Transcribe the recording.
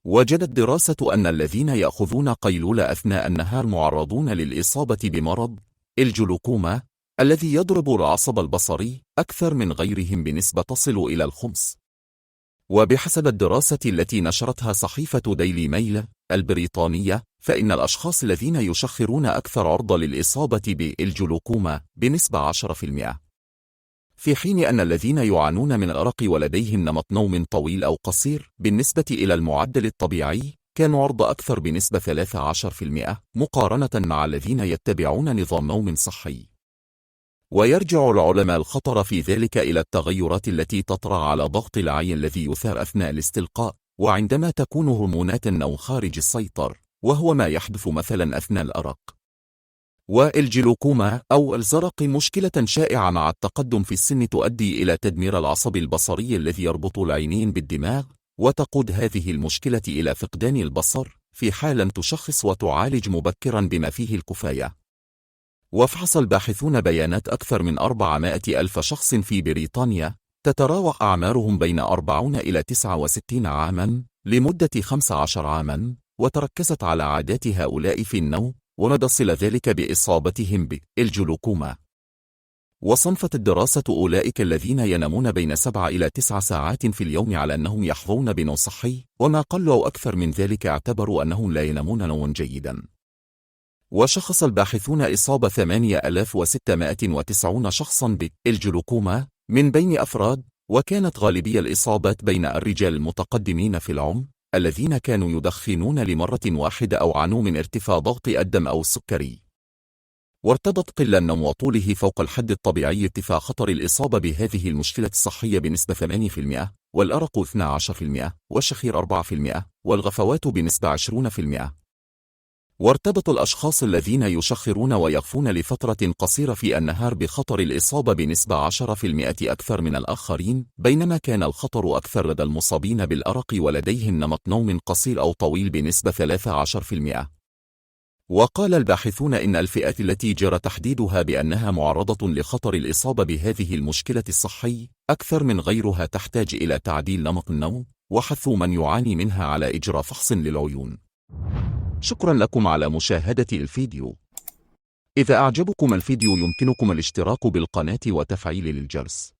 وجدت دراسة أن الذين يأخذون قيلولة أثناء النهار معرضون للإصابة بمرض الجلوكوما الذي يضرب العصب البصري أكثر من غيرهم بنسبة تصل إلى الخمس. وبحسب الدراسة التي نشرتها صحيفة ديلي ميل البريطانية، فإن الأشخاص الذين يشخرون أكثر عرضة للإصابة بالجلوكوما بنسبة 10%، في حين أن الذين يعانون من الأرق ولديهم نمط نوم طويل أو قصير بالنسبة إلى المعدل الطبيعي كانوا عرضة أكثر بنسبة 13%، مقارنة مع الذين يتبعون نظام نوم صحي. ويرجع العلماء الخطر في ذلك إلى التغيرات التي تطرأ على ضغط العين الذي يثار أثناء الاستلقاء، وعندما تكون هرمونات النوم خارج السيطرة، وهو ما يحدث مثلا أثناء الأرق. والجلوكوما أو الزرق مشكلة شائعة مع التقدم في السن تؤدي إلى تدمير العصب البصري الذي يربط العينين بالدماغ، وتقود هذه المشكلة إلى فقدان البصر في حال لم تشخص وتعالج مبكرا بما فيه الكفاية. وفحص الباحثون بيانات أكثر من 400,000 شخص في بريطانيا تتراوح أعمارهم بين 40 إلى 69 عاما لمدة 15 عاما، وتركزت على عادات هؤلاء في النوم ومدى صلة ذلك بإصابتهم بالجلوكوما. وصنفت الدراسة أولئك الذين ينامون بين 7 إلى 9 ساعات في اليوم على أنهم يحظون بنوم صحي، وما قل أو أكثر من ذلك اعتبروا أنهم لا ينامون نوما جيدا. وشخص الباحثون إصابة 8690 شخصا بالجلوكوما من بين أفراد، وكانت غالبية الإصابات بين الرجال المتقدمين في العمر الذين كانوا يدخنون لمرة واحدة أو عانوا من ارتفاع ضغط الدم أو السكري. وارتبط قلة النوم وطوله فوق الحد الطبيعي ارتفاع خطر الإصابة بهذه المشكلة الصحية بنسبة 8%، والأرق 12%، والشخير 4%، والغفوات بنسبة 20%. وارتبط الأشخاص الذين يشخرون ويغفون لفترة قصيرة في النهار بخطر الإصابة بنسبة 10% أكثر من الآخرين، بينما كان الخطر أكثر لدى المصابين بالأرق ولديهم نمط نوم قصير أو طويل بنسبة 13%. وقال الباحثون إن الفئات التي جرى تحديدها بأنها معرضة لخطر الإصابة بهذه المشكلة الصحي أكثر من غيرها تحتاج إلى تعديل نمط النوم، وحثوا من يعاني منها على إجراء فحص للعيون. شكرا لكم على مشاهدة الفيديو. إذا أعجبكم الفيديو يمكنكم الاشتراك بالقناة وتفعيل الجرس.